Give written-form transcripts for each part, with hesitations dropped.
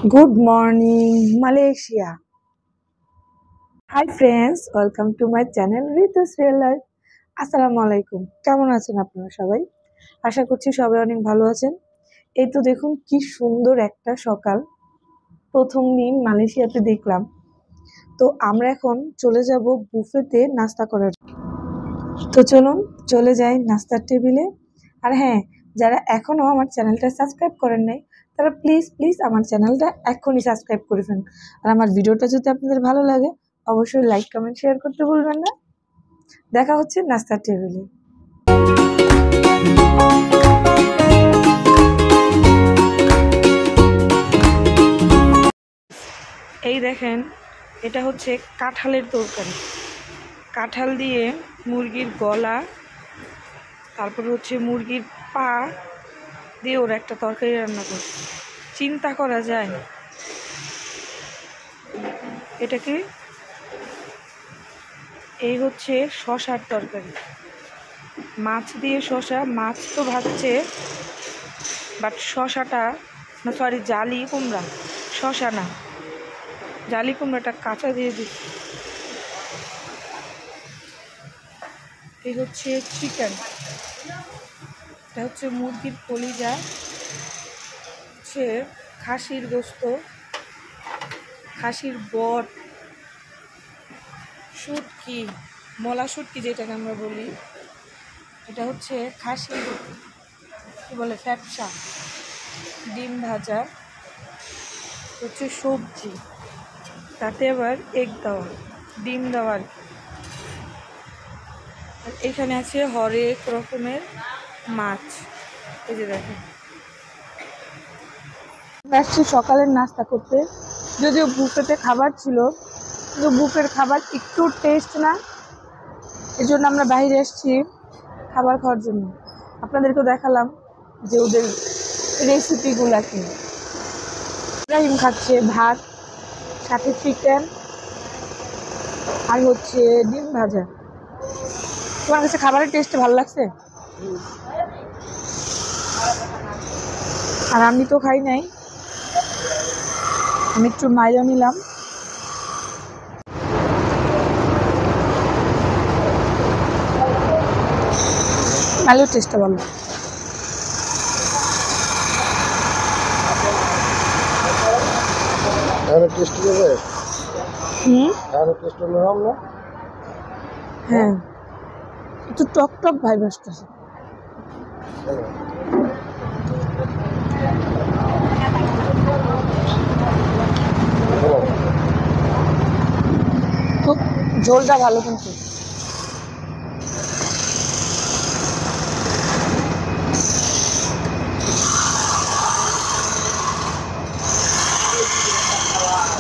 Good morning, Malaysia. Hi friends, welcome to my channel Ritu's Real Life. আসসালামু আলাইকুম। কেমন আছেন আপনারা সবাই? আশা করছি সবাই অনেক ভালো আছেন। এই তো দেখুন কি সুন্দর একটা সকাল। প্রথম দিন মালয়েশিয়াতে দেখলাম। তো আমরা এখন চলে যাব বুফেতে নাস্তা করার। তো চলুন চলে যাই নাস্তার টেবিলে। আর হ্যাঁ, যারা এখনো আমার চ্যানেলটা সাবস্ক্রাইব করেন নাই তারা প্লিজ আমার চ্যানেলটা এখনই সাবস্ক্রাইব করে ফেলুন। আর আমার ভিডিওটা যদি আপনাদের ভালো লাগে অবশ্যই লাইক কমেন্ট শেয়ার করতে ভুলবেন না। দেখা হচ্ছে নাস্তার টেবিলে। এই দেখেন, এটা হচ্ছে কাঁঠালের তরকারি। কাঁঠাল দিয়ে মুরগির গলা, তারপর হচ্ছে মুরগির পা দিয়ে ওরা একটা তরকারি রান্না করে। চিন্তা করা যায় এটা কি? এই হচ্ছে শশার তরকারি, মাছ দিয়ে শশা। মাছ তো ভাজছে, বাট শশাটা না, সরি জালি কুমড়া, শশা না, জালি কুমড়াটা কাঁচা দিয়ে দিচ্ছে। এই হচ্ছে চিকেন, এটা হচ্ছে মুরগির কলিজা, হচ্ছে খাসির গোস্ত, খাসির বট, শুটকি, মলা শুটকি যেটাকে আমরা বলি, এটা হচ্ছে খাসির কি বলে ফ্যাপসা, ডিম ভাজা, হচ্ছে সবজি, তাতে আবার এগ দেওয়া, ডিম দেওয়া। আর এখানে আছে হরেক রকমের মাছ। এই যে দেখেন, আসছি সকালের নাস্তা করতে। যদিও বুফেতে খাবার ছিল, কিন্তু বুফের খাবার একটু টেস্ট না, এই জন্য আমরা বাইরে এসেছি খাবার খাওয়ার জন্য। আপনাদেরকেও দেখালাম যে ওদের রেসিপিগুলা কি। ইব্রাহিম খাচ্ছে ভাত, সাথে চিকেন আর হচ্ছে ডিম ভাজা। তোমার কাছে খাবারের টেস্ট ভালো লাগছে? আর আমি তো খাই নাই, আমি একটু মাইও নিলাম। ভালো টেস্টটা ভালো। হ্যাঁ, একটু টক টক ভাইব আসতেছে। খুব ঝোলটা ভালো কিন্তু।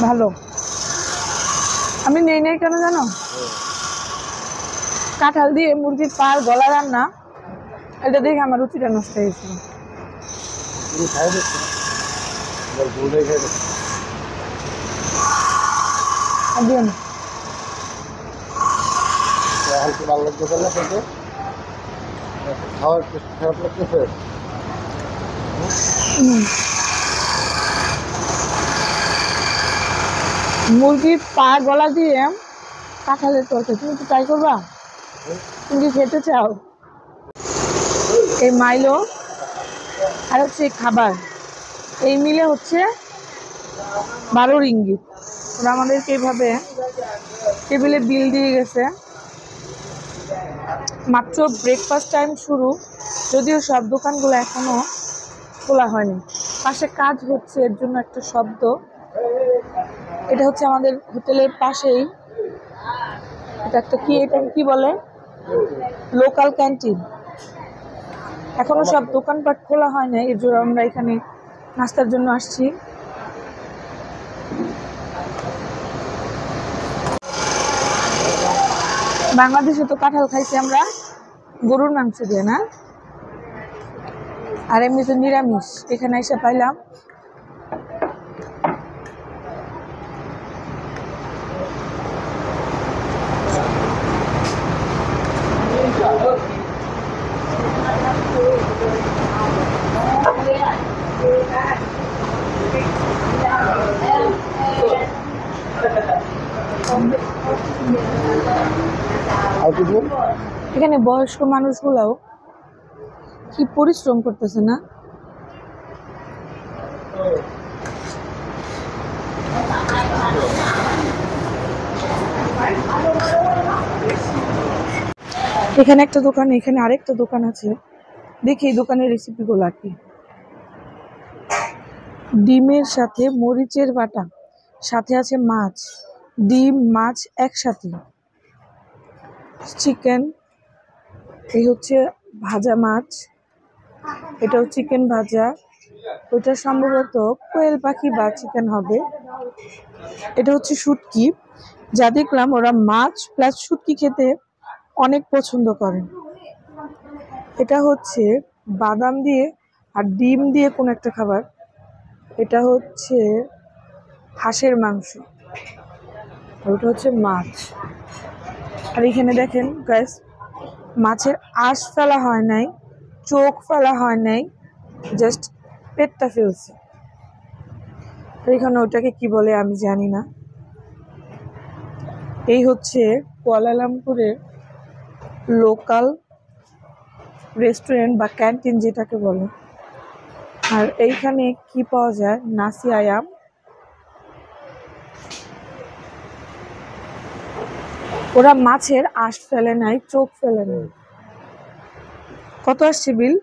ভালো। আমি নেই কেন জানো? কাঁঠাল দিয়ে মুরগির পার গলা রান্না, এটা দেখে আমার রুচিটা নষ্ট হয়েছিল। মুরগির পা গলা দিয়ে কাঁঠালের তরকারি, তুমি কি ট্রাই করবা? তুমি কি খেতে চাও? এই মাইলো আর হচ্ছে খাবার, এই মিলে হচ্ছে 12 রিঙ্গিত। ওরা আমাদেরকে এইভাবে টেবিলে বিল দিয়ে গেছে। মাত্র ব্রেকফাস্ট টাইম শুরু, যদিও সব দোকানগুলো এখনো খোলা হয়নি। পাশে কাজ হচ্ছে, এর জন্য একটা শব্দ। এটা হচ্ছে আমাদের হোটেলের পাশেই, এটা একটা কি, এটা কি বলে, লোকাল ক্যান্টিন। এখনো সব দোকানপাট খোলা হয় না, এর জন্য আমরা এখানে নাস্তার জন্য আসছি। বাংলাদেশে তো কাঁঠাল খাইছি আমরা গরুর মাংস দিয়ে, না? আর এমনি তো নিরামিষ, এখানে এসে পাইলাম এখানে বয়স্ক মানুষগুলাও কি পরিশ্রম করতেছে না। এখানে একটা দোকান, এখানে আরেকটা দোকান আছে, দেখি এই দোকানের রেসিপি গুলো কি। ডিমের সাথে মরিচের বাটা, সাথে আছে মাছ, ডিম মাছ একসাথে, চিকেন, এই হচ্ছে ভাজা মাছ, এটাও চিকেন ভাজা, ওইটা সম্ভবত কোয়েল পাখি বা চিকেন হবে। এটা হচ্ছে শুটকি, যা দেখলাম ওরা মাছ প্লাস শুটকি খেতে অনেক পছন্দ করে। এটা হচ্ছে বাদাম দিয়ে আর ডিম দিয়ে কোন একটা খাবার। এটা হচ্ছে হাঁসের মাংস, আর ওটা হচ্ছে মাছ। আর এখানে দেখেন গাইস, মাছের আঁশ ফেলা হয় নাই, চোখ ফেলা হয় নাই, জাস্ট পেটটা ফেলছে। এখানে ওটাকে কি বলে আমি জানি না। এই হচ্ছে কুয়ালালামপুরের লোকাল রেস্টুরেন্ট বা ক্যান্টিন যেটাকে বলে। আর এইখানে কি পাওয়া যায়, নাসি আয়াম, ওরা মাছের আঁশ ফেলে নাই, চোখ ফেলে নাই। কত আসছে বিল?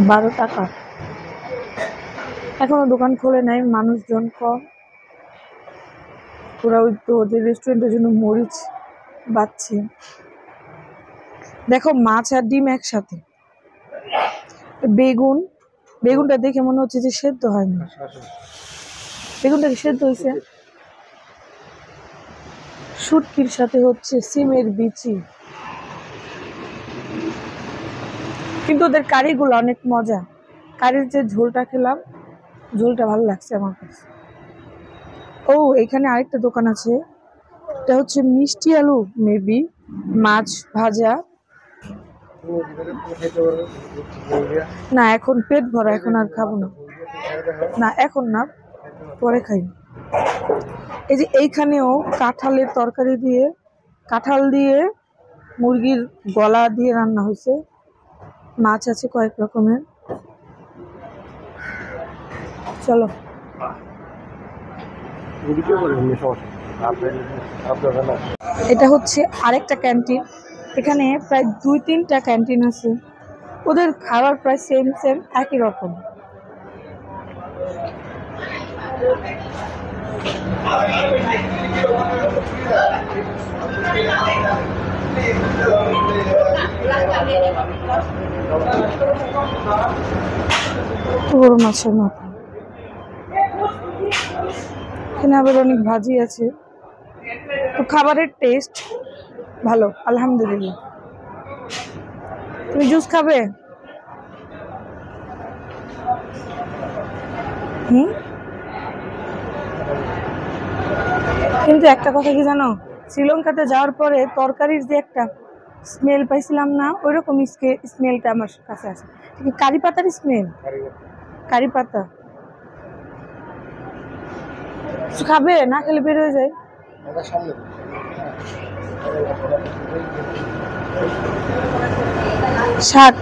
$12। এখনো দোকান খোলে নাই, মানুষজন কম। ওরা ওই তো ওদের রেস্টুরেন্টের জন্য মরিচ বাচ্ছে। দেখো মাছ আর ডিম একসাথে, বেগুন, বেগুনটা দেখে মনে হচ্ছে যে সেদ্ধ হয়নি। বেগুনটা কি সেদ্ধ হয়েছে? শুটকির সাথে হচ্ছে সিমের বিচি, কিন্তু ওদের কারিগুলো অনেক মজা। কারির যে ঝোলটা খেলাম, ঝোলটা ভালো লাগছে আমার কাছে। ও এখানে আরেকটা দোকান আছে, এটা হচ্ছে মিষ্টি আলু, মেবি মাছ ভাজা। না এখন পেট ভরা, এখন আর খাবো না, না এখন না, পরে খাই। এই যে এইখানেও কাঁঠালের তরকারি দিয়ে, কাঁঠাল দিয়ে মুরগির গলা দিয়ে রান্না হয়েছে, মাছ আছে কয়েক রকমের। চলো, এটা হচ্ছে আরেকটা ক্যান্টিন। এখানে প্রায় 2-3টা ক্যান্টিন আছে, ওদের খাবার প্রায় সেম সেম একই রকম। বড় মাছের মাথা, এখানে আবার অনেক ভাজি আছে। তো খাবারের টেস্ট ভালো, আলহামদুলিল্লাহ। তুমি জুস খাবে? কিন্তু একটা কথা কি জানো, শ্রীলঙ্কাতে যাওয়ার পরে তরকারির যে একটা স্মেল পাইছিলাম না, ওইরকম স্মেলটা আমার কাছে আসে। কারি পাতার স্মেল, কারি পাতা। খাবে না, খেলে বের হয়ে যায়। শাক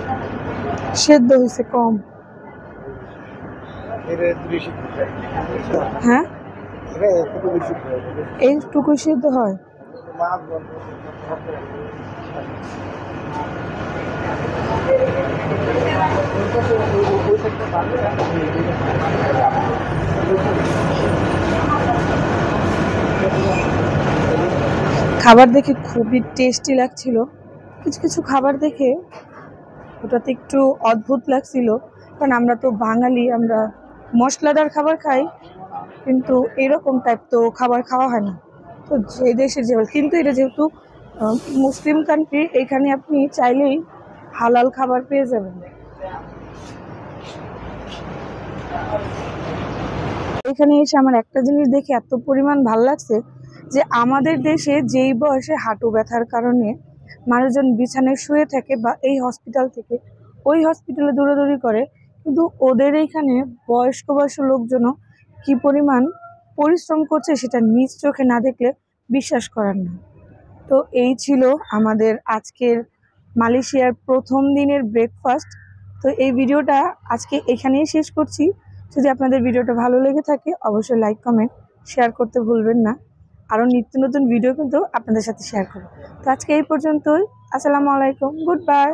সেদ্ধ হয়েছে কম। হ্যাঁ এইটুকু সেদ্ধ হয়। খাবার দেখে খুবই টেস্টি লাগছিল, কিছু কিছু খাবার দেখে ওটাতে একটু অদ্ভুত লাগছিল, কারণ আমরা তো বাঙালি, আমরা মশলাদার খাবার খাই, কিন্তু এরকম টাইপ তো খাবার খাওয়া হয় না। তো যে দেশের যে, কিন্তু এটা যেহেতু মুসলিম কান্ট্রি, এখানে আপনি চাইলেই হালাল খাবার পেয়ে যাবেন। এখানে এসে আমার একটা জিনিস দেখে এত পরিমাণ ভালো লাগছে যে আমাদের দেশে যেই বয়সে হাঁটু ব্যথার কারণে মানুষজন বিছানায় শুয়ে থাকে বা এই হসপিটাল থেকে ওই হসপিটালে দৌড়াদৌড়ি করে, কিন্তু ওদের এইখানে বয়স্ক লোকজনও কি পরিমাণ পরিশ্রম করছে সেটা নিজ চোখে না দেখলে বিশ্বাস করার না। তো এই ছিল আমাদের আজকের মালয়েশিয়ার প্রথম দিনের ব্রেকফাস্ট। তো এই ভিডিওটা আজকে এখানেই শেষ করছি। যদি আপনাদের ভিডিওটা ভালো লেগে থাকে অবশ্যই লাইক কমেন্ট শেয়ার করতে ভুলবেন না। আরও নিত্য নতুন ভিডিও কিন্তু আপনাদের সাথে শেয়ার করব। তো আজকে এই পর্যন্তই। আসসালামু আলাইকুম, গুড বাই।